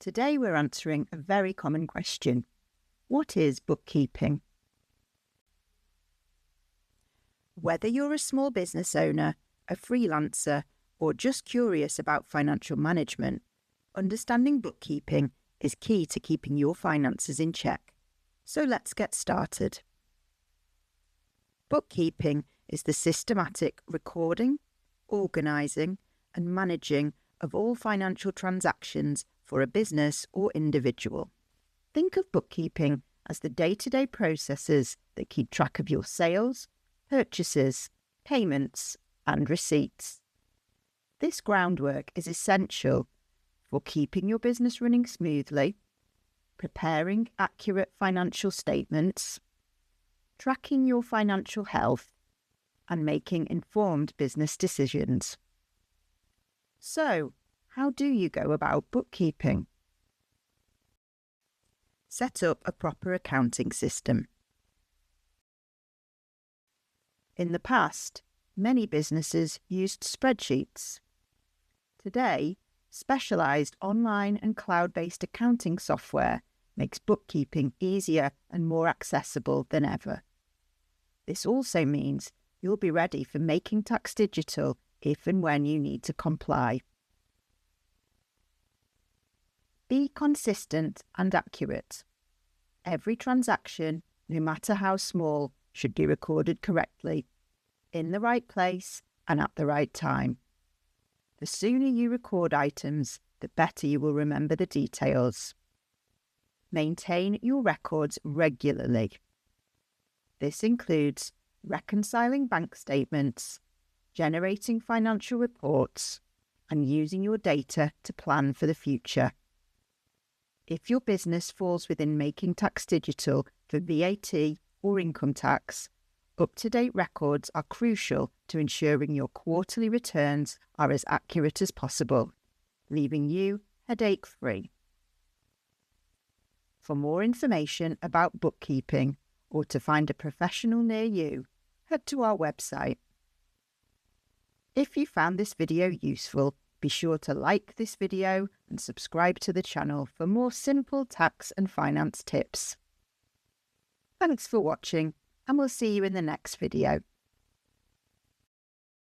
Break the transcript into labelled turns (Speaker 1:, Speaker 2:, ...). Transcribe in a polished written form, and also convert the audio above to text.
Speaker 1: Today we're answering a very common question. What is bookkeeping? Whether you're a small business owner, a freelancer, or just curious about financial management, understanding bookkeeping is key to keeping your finances in check. So let's get started. Bookkeeping is the systematic recording, organising, and managing of all financial transactions for a business or individual. Think of bookkeeping as the day-to-day processes that keep track of your sales, purchases, payments, and receipts. This groundwork is essential for keeping your business running smoothly, preparing accurate financial statements, tracking your financial health, and making informed business decisions. So, how do you go about bookkeeping? Set up a proper accounting system. In the past, many businesses used spreadsheets. Today, specialised online and cloud-based accounting software makes bookkeeping easier and more accessible than ever. This also means you'll be ready for making tax digital if and when you need to comply. Be consistent and accurate. Every transaction, no matter how small, should be recorded correctly, in the right place and at the right time. The sooner you record items, the better you will remember the details. Maintain your records regularly. This includes reconciling bank statements, generating financial reports, and using your data to plan for the future. If your business falls within making tax digital for VAT or income tax, up-to-date records are crucial to ensuring your quarterly returns are as accurate as possible, leaving you headache-free. For more information about bookkeeping or to find a professional near you, head to our website. If you found this video useful, be sure to like this video and subscribe to the channel for more simple tax and finance tips. Thanks for watching, and we'll see you in the next video.